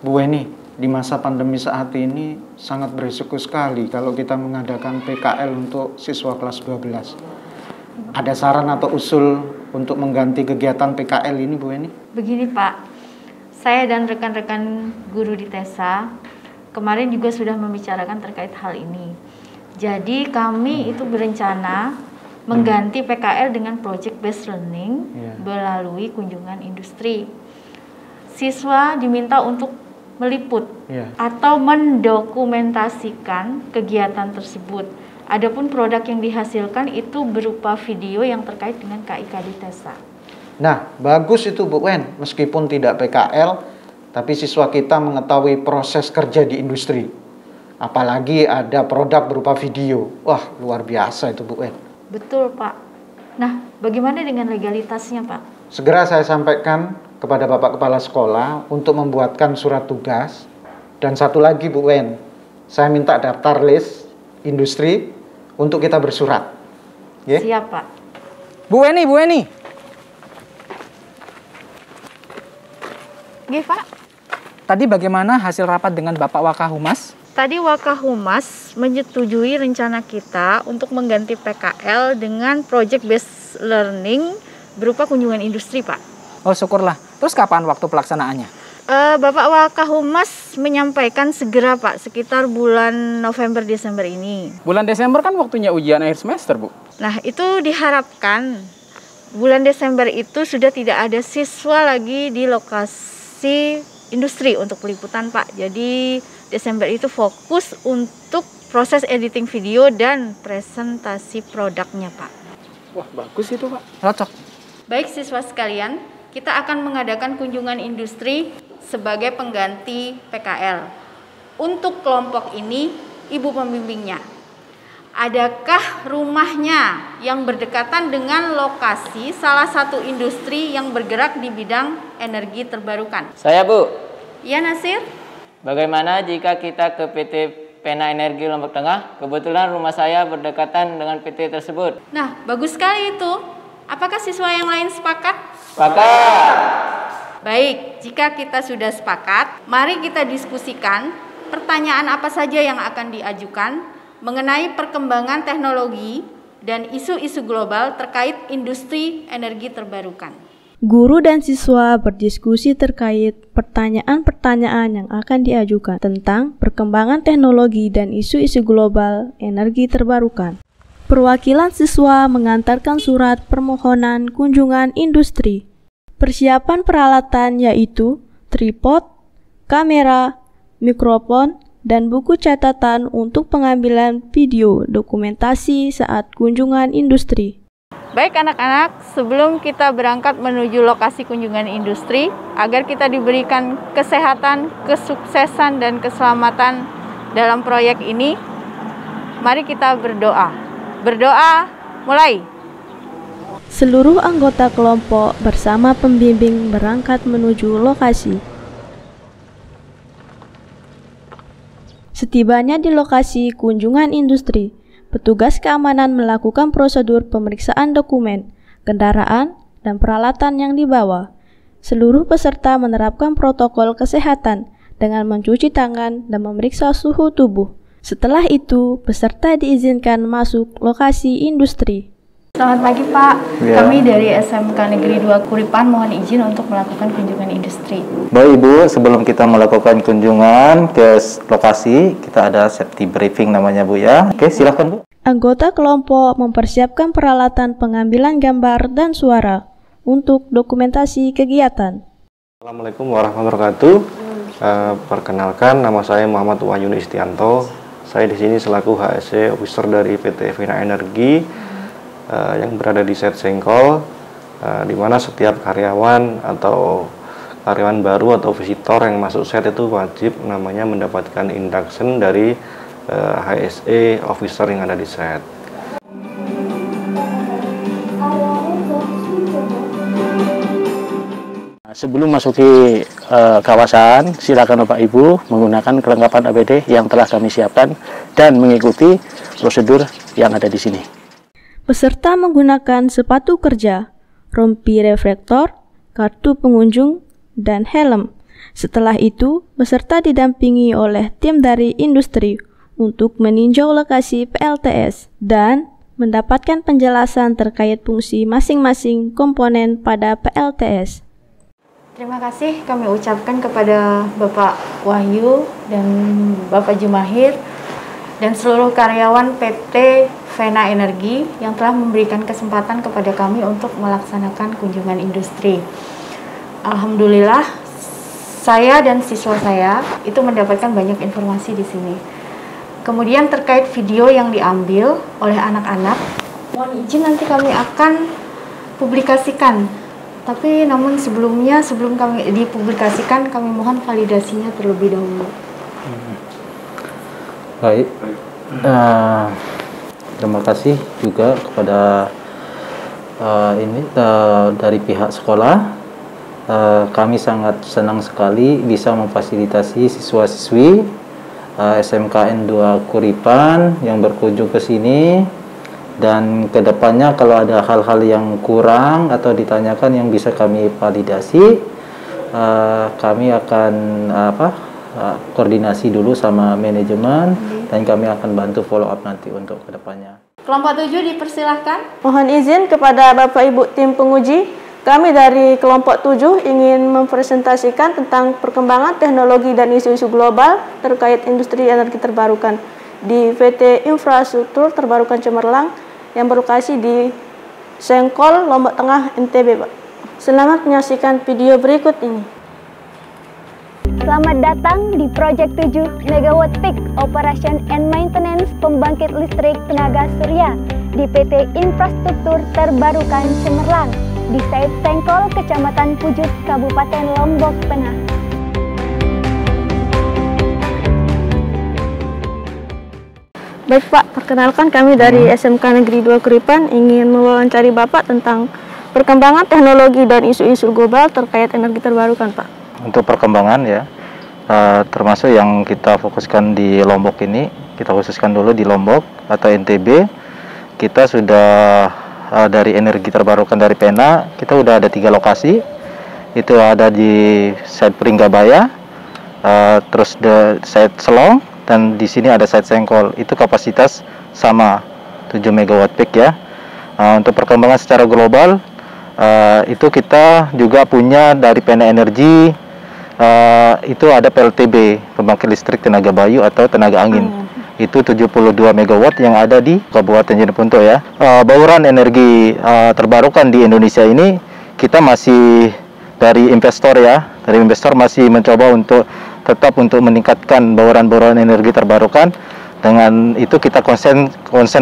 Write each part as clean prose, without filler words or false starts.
Bu Weni, di masa pandemi saat ini sangat berisiko sekali kalau kita mengadakan PKL untuk siswa kelas 12. Ada saran atau usul untuk mengganti kegiatan PKL ini, Bu Weni? Begini Pak, saya dan rekan-rekan guru di TESA kemarin juga sudah membicarakan terkait hal ini. Jadi kami itu berencana mengganti PKL dengan project based learning melalui kunjungan industri. Siswa diminta untuk meliput atau mendokumentasikan kegiatan tersebut. Adapun produk yang dihasilkan itu berupa video yang terkait dengan KIKD TESA. Nah, bagus itu Bu Wen. Meskipun tidak PKL, tapi siswa kita mengetahui proses kerja di industri. Apalagi ada produk berupa video. Wah, luar biasa itu Bu Wen. Betul Pak. Nah, bagaimana dengan legalitasnya Pak? Segera saya sampaikan kepada Bapak Kepala Sekolah untuk membuatkan surat tugas. Dan satu lagi Bu Wen, saya minta daftar list industri untuk kita bersurat. Siap Pak. Bu Weni. Nggih Pak. Tadi bagaimana hasil rapat dengan Bapak Wakahumas? Tadi Wakahumas menyetujui rencana kita untuk mengganti PKL dengan project based learning berupa kunjungan industri Pak. Oh syukurlah. Terus kapan waktu pelaksanaannya? Bapak Wakahumas menyampaikan segera Pak, sekitar bulan November-Desember ini. Bulan Desember kan waktunya ujian akhir semester Bu. Nah itu diharapkan bulan Desember itu sudah tidak ada siswa lagi di lokasi industri untuk peliputan Pak. Jadi Desember itu fokus untuk proses editing video dan presentasi produknya Pak. Wah bagus itu Pak. Cocok. Baik siswa sekalian, kita akan mengadakan kunjungan industri sebagai pengganti PKL. Untuk kelompok ini, ibu pembimbingnya. Adakah rumahnya yang berdekatan dengan lokasi salah satu industri yang bergerak di bidang energi terbarukan? Saya Bu. Ya Nasir? Bagaimana jika kita ke PT Pena Energi Lombok Tengah? Kebetulan rumah saya berdekatan dengan PT tersebut. Nah, bagus sekali itu. Apakah siswa yang lain sepakat? Sepakat. Baik, jika kita sudah sepakat, mari kita diskusikan pertanyaan apa saja yang akan diajukan mengenai perkembangan teknologi dan isu-isu global terkait industri energi terbarukan. Guru dan siswa berdiskusi terkait pertanyaan-pertanyaan yang akan diajukan tentang perkembangan teknologi dan isu-isu global energi terbarukan. Perwakilan siswa mengantarkan surat permohonan kunjungan industri. Persiapan peralatan yaitu tripod, kamera, mikrofon, dan buku catatan untuk pengambilan video dokumentasi saat kunjungan industri. Baik anak-anak, sebelum kita berangkat menuju lokasi kunjungan industri, agar kita diberikan kesehatan, kesuksesan, dan keselamatan dalam proyek ini, mari kita berdoa. Berdoa, mulai! Seluruh anggota kelompok bersama pembimbing berangkat menuju lokasi. Setibanya di lokasi kunjungan industri, petugas keamanan melakukan prosedur pemeriksaan dokumen, kendaraan, dan peralatan yang dibawa. Seluruh peserta menerapkan protokol kesehatan dengan mencuci tangan dan memeriksa suhu tubuh. Setelah itu, peserta diizinkan masuk lokasi industri. Selamat pagi Pak, kami dari SMK Negeri 2 Kuripan mohon izin untuk melakukan kunjungan industri. Baik Ibu, sebelum kita melakukan kunjungan ke lokasi, kita ada safety briefing namanya Bu ya. Oke, silakan Bu. Anggota kelompok mempersiapkan peralatan pengambilan gambar dan suara untuk dokumentasi kegiatan. Assalamualaikum warahmatullahi wabarakatuh. Perkenalkan, nama saya Muhammad Wahyuni Istianto. Saya di sini selaku HSE Officer dari PT Pena Energi yang berada di Set Sengkol, di mana setiap karyawan atau karyawan baru atau visitor yang masuk set itu wajib namanya mendapatkan induction dari HSE Officer yang ada di set. Sebelum masuki kawasan, silakan Bapak Ibu menggunakan kelengkapan APD yang telah kami siapkan dan mengikuti prosedur yang ada di sini. Peserta menggunakan sepatu kerja, rompi reflektor, kartu pengunjung, dan helm. Setelah itu, peserta didampingi oleh tim dari industri untuk meninjau lokasi PLTS dan mendapatkan penjelasan terkait fungsi masing-masing komponen pada PLTS. Terima kasih kami ucapkan kepada Bapak Wahyu dan Bapak Jumahir dan seluruh karyawan PT Vena Energi yang telah memberikan kesempatan kepada kami untuk melaksanakan kunjungan industri. Alhamdulillah, saya dan siswa saya itu mendapatkan banyak informasi di sini. Kemudian terkait video yang diambil oleh anak-anak, mohon izin nanti kami akan publikasikan. Tapi namun sebelum kami dipublikasikan, kami mohon validasinya terlebih dahulu. Baik. Terima kasih juga kepada dari pihak sekolah. Kami sangat senang sekali bisa memfasilitasi siswa-siswi SMKN 2 Kuripan yang berkunjung ke sini. Dan kedepannya kalau ada hal-hal yang kurang atau ditanyakan yang bisa kami validasi, kami akan koordinasi dulu sama manajemen dan kami akan bantu follow up nanti untuk kedepannya. Kelompok 7 dipersilahkan. Mohon izin kepada Bapak Ibu tim penguji, kami dari kelompok 7 ingin mempresentasikan tentang perkembangan teknologi dan isu-isu global terkait industri energi terbarukan di PT Infrastruktur Terbarukan Cemerlang yang berlokasi di Sengkol, Lombok Tengah, NTB, Pak. Selamat menyaksikan video berikut ini. Selamat datang di Project 7 Megawatt Peak Operation and Maintenance Pembangkit Listrik Tenaga Surya di PT Infrastruktur Terbarukan Cemerlang di Site Sengkol, Kecamatan Pujut, Kabupaten Lombok Tengah. Baik Pak, perkenalkan kami dari SMK Negeri 2 Kuripan ingin mewawancari Bapak tentang perkembangan teknologi dan isu-isu global terkait energi terbarukan, Pak. Untuk perkembangan ya, termasuk yang kita fokuskan di Lombok ini, kita khususkan dulu di Lombok atau NTB. Kita sudah dari energi terbarukan dari Pena, kita udah ada 3 lokasi. Itu ada di site Pringgabaya, terus di site Selong, dan di sini ada site Sengkol. Itu kapasitas sama 7 megawatt peak ya. Untuk perkembangan secara global, itu kita juga punya dari Pena Energi, itu ada PLTB, pembangkit listrik tenaga bayu atau tenaga angin. Itu 72 megawatt yang ada di Kabupaten Jeneponto ya. Bauran energi terbarukan di Indonesia ini kita masih dari investor ya. Dari investor masih mencoba untuk tetap untuk meningkatkan bauran-bauran energi terbarukan. Dengan itu kita konsen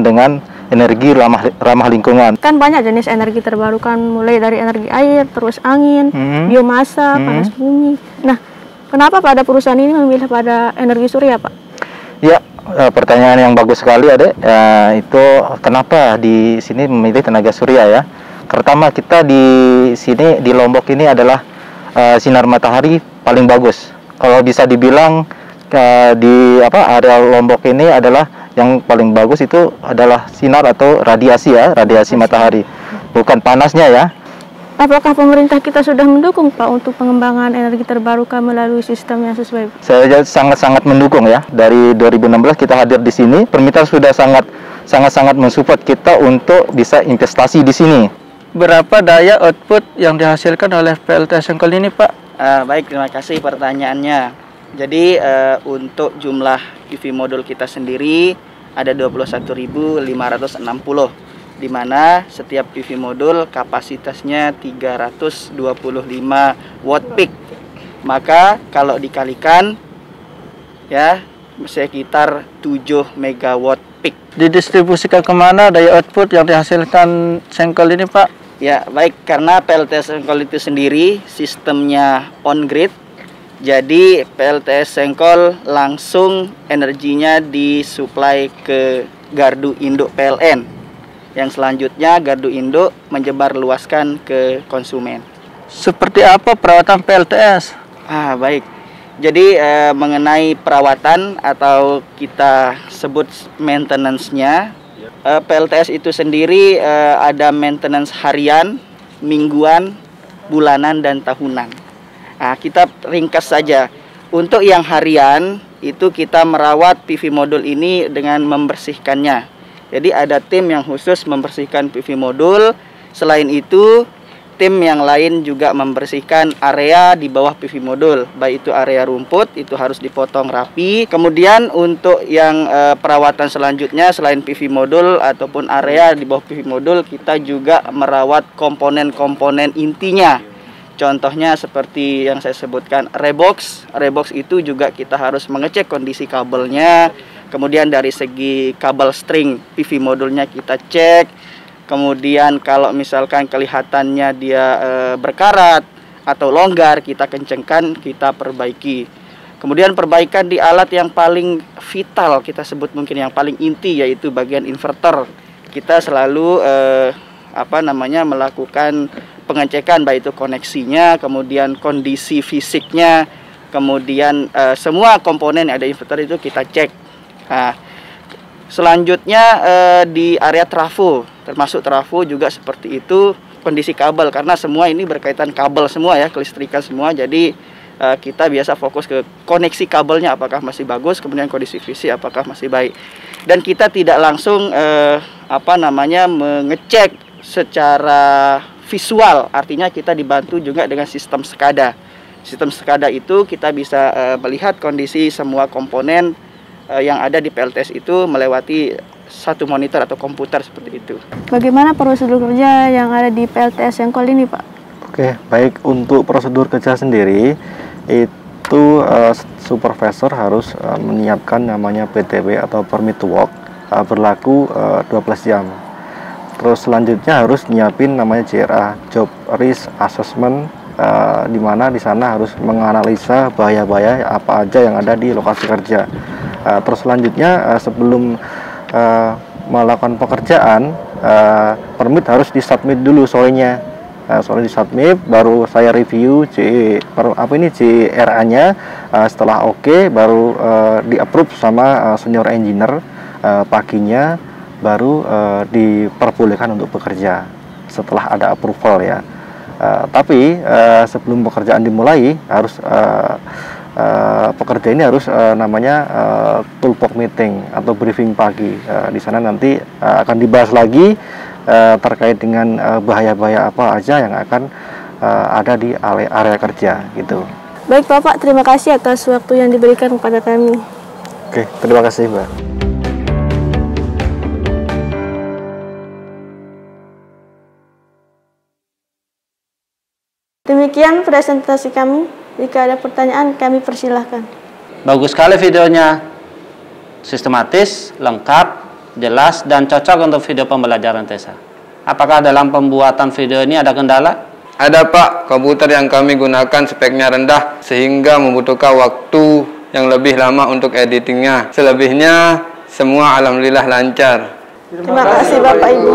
dengan energi ramah lingkungan. Kan banyak jenis energi terbarukan, mulai dari energi air, terus angin, biomasa, panas bumi. Nah, kenapa pada perusahaan ini memilih pada energi surya, Pak? Ya, pertanyaan yang bagus sekali, Adek. Itu kenapa di sini memilih tenaga surya ya? Pertama, kita di sini di Lombok ini adalah sinar matahari paling bagus. Kalau bisa dibilang di area Lombok ini adalah yang paling bagus itu adalah sinar atau radiasi ya, radiasi matahari, bukan panasnya ya. Apakah pemerintah kita sudah mendukung Pak untuk pengembangan energi terbarukan melalui sistem yang sesuai? Saya sangat-sangat mendukung ya. Dari 2016 kita hadir di sini, pemerintah sudah sangat mensupport kita untuk bisa investasi di sini. Berapa daya output yang dihasilkan oleh PLTS Sengkol ini, Pak? Baik, terima kasih pertanyaannya. Jadi untuk jumlah PV modul kita sendiri ada 21.560, di mana setiap PV modul kapasitasnya 325 watt peak. Maka kalau dikalikan ya sekitar 7 megawatt peak. Didistribusikan kemana daya output yang dihasilkan Sengkol ini, Pak? Ya, baik, karena PLTS Sengkol itu sendiri sistemnya on grid. Jadi PLTS Sengkol langsung energinya disuplai ke gardu induk PLN. Yang selanjutnya gardu induk menyebar luaskan ke konsumen. Seperti apa perawatan PLTS? Baik. Jadi mengenai perawatan atau kita sebut maintenance-nya, PLTS itu sendiri ada maintenance harian, mingguan, bulanan, dan tahunan. Nah, kita ringkas saja. Untuk yang harian itu kita merawat PV modul ini dengan membersihkannya. Jadi ada tim yang khusus membersihkan PV modul. Selain itu, tim yang lain juga membersihkan area di bawah PV modul, baik itu area rumput itu harus dipotong rapi. Kemudian untuk yang perawatan selanjutnya selain PV modul ataupun area di bawah PV modul, kita juga merawat komponen-komponen intinya. Contohnya seperti yang saya sebutkan rebox. Rebox itu juga kita harus mengecek kondisi kabelnya. Kemudian dari segi kabel string PV modulnya kita cek. Kemudian kalau misalkan kelihatannya dia berkarat atau longgar, kita kencengkan, kita perbaiki. Kemudian perbaikan di alat yang paling vital, kita sebut mungkin yang paling inti, yaitu bagian inverter. Kita selalu melakukan pengecekan, baik itu koneksinya, kemudian kondisi fisiknya, kemudian semua komponen yang ada inverter itu kita cek. Nah, selanjutnya di area trafo, termasuk trafo juga seperti itu, kondisi kabel, karena semua ini berkaitan kabel semua ya, kelistrikan semua. Jadi kita biasa fokus ke koneksi kabelnya apakah masih bagus, kemudian kondisi fisik apakah masih baik. Dan kita tidak langsung mengecek secara visual, artinya kita dibantu juga dengan sistem SCADA. Sistem SCADA itu kita bisa melihat kondisi semua komponen yang ada di PLTS itu melewati satu monitor atau komputer seperti itu. Bagaimana prosedur kerja yang ada di PLTS Sengkol ini, Pak? Oke, baik, untuk prosedur kerja sendiri itu supervisor harus menyiapkan namanya PTW atau permit to work berlaku 12 jam. Terus selanjutnya harus nyiapin namanya JRA, Job Risk Assessment, di mana di sana harus menganalisa bahaya-bahaya apa aja yang ada di lokasi kerja. Terus selanjutnya sebelum melakukan pekerjaan, permit harus disubmit dulu sorenya. Sore disubmit, baru saya review JRA-nya. Setelah oke, baru di-approve sama senior engineer. Paginya baru diperbolehkan untuk bekerja setelah ada approval ya. Tapi sebelum pekerjaan dimulai harus pekerja ini harus toolbox meeting atau briefing pagi. Di sana nanti akan dibahas lagi terkait dengan bahaya-bahaya apa aja yang akan ada di area kerja gitu. Baik Bapak, terima kasih atas waktu yang diberikan kepada kami. Oke, terima kasih Mbak. Demikian presentasi kami. Jika ada pertanyaan, kami persilahkan. Bagus sekali videonya. Sistematis, lengkap, jelas, dan cocok untuk video pembelajaran TESA. Apakah dalam pembuatan video ini ada kendala? Ada Pak, komputer yang kami gunakan speknya rendah sehingga membutuhkan waktu yang lebih lama untuk editingnya. Selebihnya, semua alhamdulillah lancar. Terima kasih Bapak Ibu.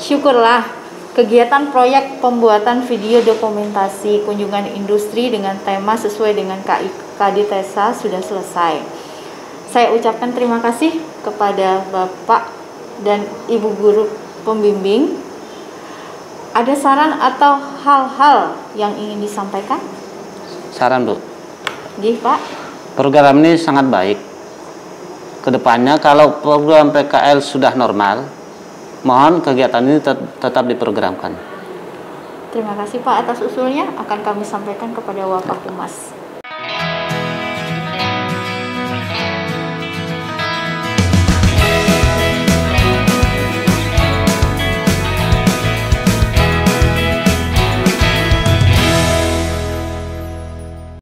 Syukurlah. Kegiatan proyek pembuatan video dokumentasi kunjungan industri dengan tema sesuai dengan KD TESA sudah selesai. Saya ucapkan terima kasih kepada Bapak dan Ibu guru pembimbing. Ada saran atau hal-hal yang ingin disampaikan? Saran, Bu. Gih, Pak. Program ini sangat baik. Kedepannya kalau program PKL sudah normal, mohon kegiatan ini tetap diprogramkan. Terima kasih Pak atas usulnya, akan kami sampaikan kepada Wapak Humas.